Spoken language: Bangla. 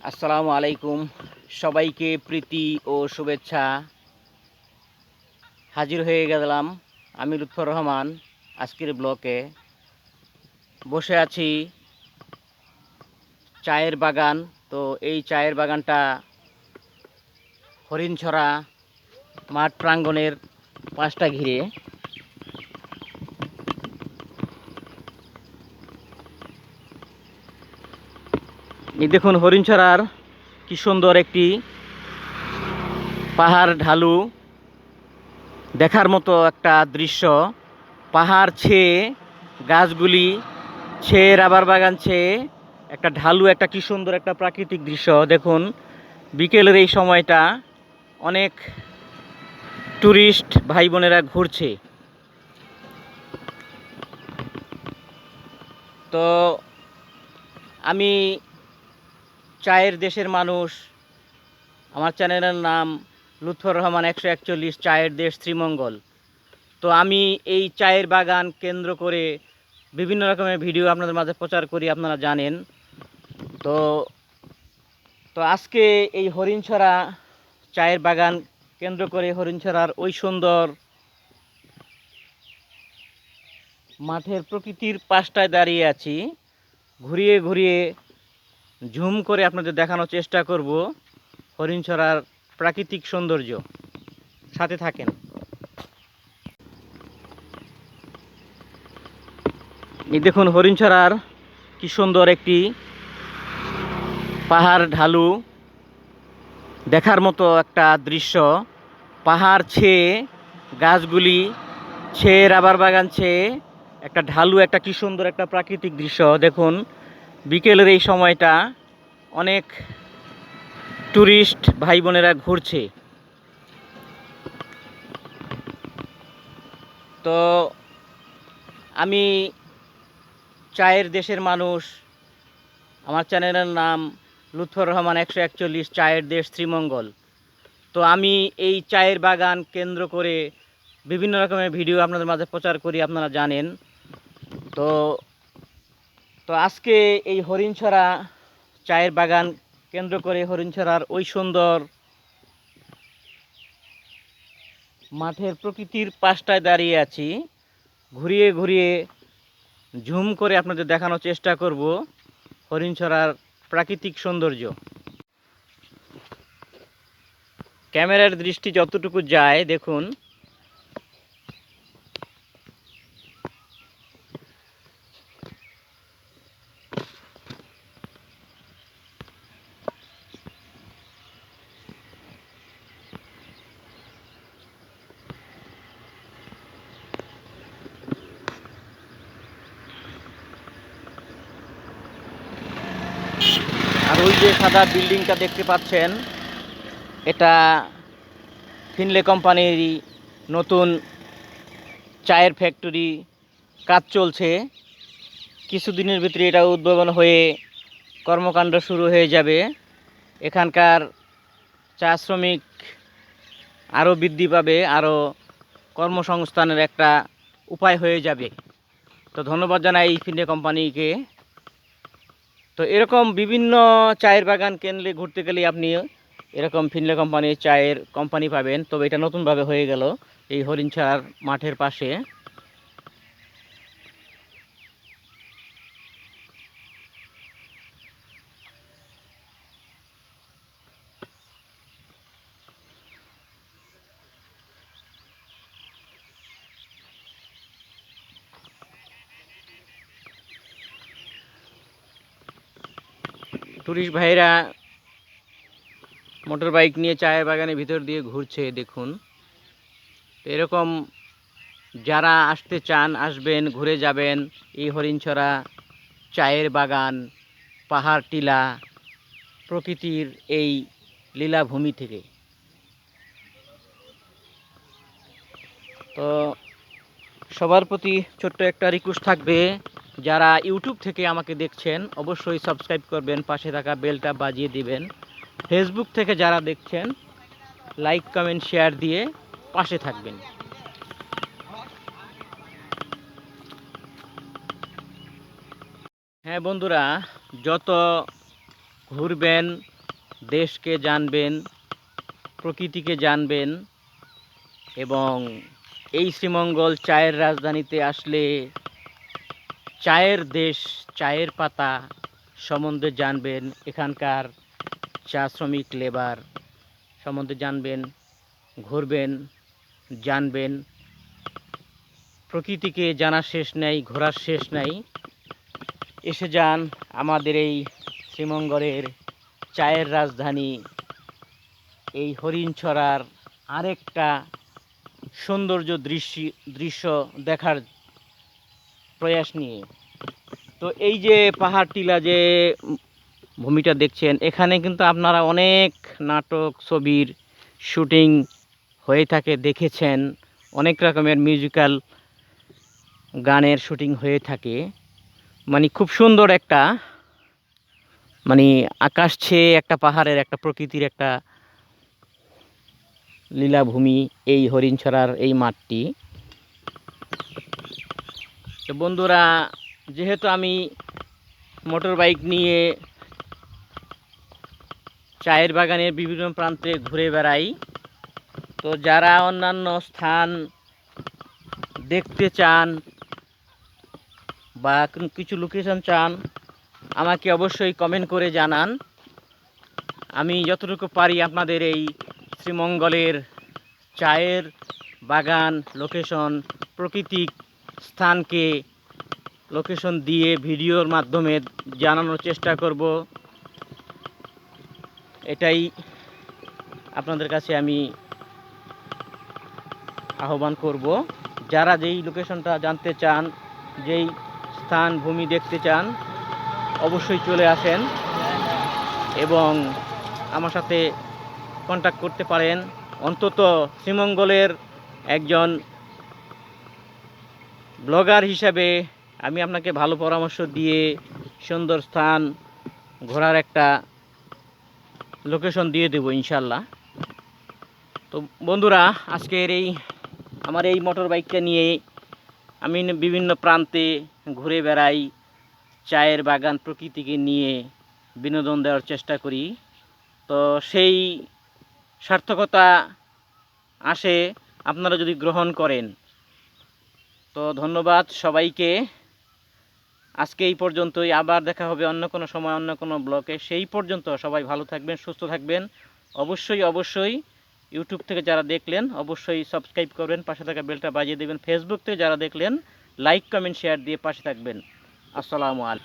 আসসালামু আলাইকুম। সবাইকে প্রীতি ও শুভেচ্ছা। হাজির হয়ে গেলাম আমি লুৎফর রহমান। আজকের ব্লকে বসে আছি চায়ের বাগান। তো এই চায়ের বাগানটা হরিণছড়া মাঠ প্রাঙ্গণের পাশটা ঘিরে। এই দেখুন হরিণছড়ার কি সুন্দর একটি পাহাড় ঢালু দেখার মতো একটা দৃশ্য। পাহাড় ছেয়ে গাছগুলি ছেয়ে রাবার বাগান ছেয়ে একটা ঢালু একটা কি সুন্দর একটা প্রাকৃতিক দৃশ্য। দেখুন বিকেলের এই সময়টা অনেক ট্যুরিস্ট ভাই বোনেরা ঘুরছে। তো আমি চায়ের দেশের মানুষ। আমার চ্যানেলের নাম লুৎফর রহমান 141 চায়ের দেশ শ্রীমঙ্গল। তো আমি এই চায়ের বাগান কেন্দ্র করে বিভিন্ন রকমের ভিডিও আপনাদের মাঝে প্রচার করি, আপনারা জানেন। তো তো আজকে এই হরিণছড়া চায়ের বাগান কেন্দ্র করে হরিণছড়ার ওই সুন্দর মাঠের প্রকৃতির পাশটায় দাঁড়িয়ে আছি। ঘুরিয়ে ঘুরিয়ে ঝুম করে আপনাদের দেখানোর চেষ্টা করব হরিণছড়ার প্রাকৃতিক সৌন্দর্য। সাথে থাকেন। এই দেখুন হরিণছড়ার কি সুন্দর একটি পাহাড় ঢালু দেখার মতো একটা দৃশ্য। পাহাড় ছেয়ে গাছগুলি ছেয়ে রাবার বাগান ছেয়ে একটা ঢালু একটা কি সুন্দর একটা প্রাকৃতিক দৃশ্য। দেখুন বিকেলের এই সময়টা অনেক ট্যুরিস্ট ভাই বোনেরা ঘুরছে। তো আমি চায়ের দেশের মানুষ। আমার চ্যানেলের নাম লুৎফর রহমান 141 চায়ের দেশ শ্রীমঙ্গল। তো আমি এই চায়ের বাগান কেন্দ্র করে বিভিন্ন রকমের ভিডিও আপনাদের মাঝে প্রচার করি, আপনারা জানেন। তো তো আজকে এই হরিণছড়া চায়ের বাগান কেন্দ্র করে হরিণছড়ার ওই সুন্দর মাঠের প্রকৃতির পাশটায় দাঁড়িয়ে আছি। ঘুরিয়ে ঘুরিয়ে ঝুম করে আপনাদের দেখানোর চেষ্টা করব হরিণছড়ার প্রাকৃতিক সৌন্দর্য। ক্যামেরার দৃষ্টি যতটুকু যায় দেখুন। আর ওই যে সাদা বিল্ডিংটা দেখতে পাচ্ছেন, এটা ফিনলে কোম্পানির নতুন চায়ের ফ্যাক্টরি কাজ চলছে। কিছুদিনের ভিতরে এটা উদ্ভাবন হয়ে কর্মকাণ্ড শুরু হয়ে যাবে। এখানকার চা শ্রমিক আরও বৃদ্ধি পাবে, আরও কর্মসংস্থানের একটা উপায় হয়ে যাবে। তো ধন্যবাদ জানাই এই ফিনলে কোম্পানিকে। তো এরকম বিভিন্ন চায়ের বাগান কেন্দ্রে ঘুরতে গেলে আপনি এরকম ফিনলে কোম্পানির চায়ের কোম্পানি পাবেন। তবে এটা নতুনভাবে হয়ে গেল এই হরিণছড়ার মাঠের পাশে। টুরিস্ট ভাইরা মোটর বাইক নিয়ে চায়ের বাগানের ভিতর দিয়ে ঘুরছে দেখুন। এরকম যারা আসতে চান আসবেন, ঘুরে যাবেন এই হরিণছড়া চায়ের বাগান, পাহাড় টিলা, প্রকৃতির এই লীলাভূমি থেকে। তো সবার প্রতি ছোট্ট একটা রিকোয়েস্ট থাকবে, যারা ইউটিউব থেকে আমাকে দেখছেন অবশ্যই সাবস্ক্রাইব করবেন, পাশে থাকা বেলটা বাজিয়ে দিবেন। ফেসবুক থেকে যারা দেখছেন লাইক কমেন্ট শেয়ার দিয়ে পাশে থাকবেন। হ্যাঁ বন্ধুরা, যত ঘুরবেন দেশকে জানবেন, প্রকৃতিকে জানবেন এবং এই শ্রীমঙ্গল চায়ের রাজধানীতে আসলে চায়ের দেশ, চায়ের পাতা সম্বন্ধে জানবেন, এখানকার চা শ্রমিক লেবার সম্বন্ধে জানবেন, ঘুরবেন, জানবেন। প্রকৃতিকে জানার শেষ নেই, ঘোরার শেষ নাই। এসে যান আমাদের এই শ্রীমঙ্গলের চায়ের রাজধানী এই হরিণছড়ার আরেকটা সৌন্দর্য দৃশ্য দেখার প্রয়াস নিয়ে। তো এই যে পাহাড় টিলা যে ভূমিটা দেখছেন, এখানে কিন্তু আপনারা অনেক নাটক ছবির শুটিং হয়ে থাকে, দেখেছেন। অনেক রকমের মিউজিক্যাল গানের শুটিং হয়ে থাকে। মানে খুব সুন্দর একটা, মানে আকাশ ছেয়ে একটা পাহাড়ের একটা প্রকৃতির একটা লীলাভূমি এই হরিণছড়ার এই মাঠটি। তো বন্ধুরা, যেহেতু আমি মোটর বাইক নিয়ে চায়ের বাগানের বিভিন্ন প্রান্তে ঘুরে বেড়াই, তো যারা অন্যান্য স্থান দেখতে চান বা কিছু লোকেশন চান, আমাকে অবশ্যই কমেন্ট করে জানান। আমি যতটুকু পারি আপনাদের এই শ্রীমঙ্গলের চায়ের বাগান লোকেশন, প্রাকৃতিক স্থানকে লোকেশন দিয়ে ভিডিওর মাধ্যমে জানানোর চেষ্টা করব। এটাই আপনাদের কাছে আমি আহ্বান করব। যারা যেই লোকেশনটা জানতে চান, যেই স্থান ভূমি দেখতে চান, অবশ্যই চলে আসেন এবং আমার সাথে কন্ট্যাক্ট করতে পারেন। অন্তত শ্রীমঙ্গলের একজন ব্লগার হিসাবে আমি আপনাকে ভালো পরামর্শ দিয়ে সুন্দর স্থান ঘোরার একটা লোকেশন দিয়ে দেব ইনশাল্লাহ। তো বন্ধুরা, আজকের আমার এই মোটর বাইকটা নিয়ে আমি বিভিন্ন প্রান্তে ঘুরে বেড়াই, চায়ের বাগান প্রকৃতিকে নিয়ে বিনোদন দেওয়ার চেষ্টা করি। তো সেই সার্থকতা আসে আপনারা যদি গ্রহণ করেন। তো ধন্যবাদ সবাইকে। আজকে এই পর্যন্তই, আবার দেখা হবে অন্য কোনো সময় অন্য কোনো ব্লগে। সেই পর্যন্ত সবাই ভালো থাকবেন, সুস্থ থাকবেন। অবশ্যই ইউটিউব থেকে যারা দেখলেন অবশ্যই সাবস্ক্রাইব করবেন, পাশে থাকা বেলটা বাজিয়ে দেবেন। ফেসবুক থেকে যারা দেখলেন লাইক কমেন্ট শেয়ার দিয়ে পাশে থাকবেন। আসসালামু আলাইকুম।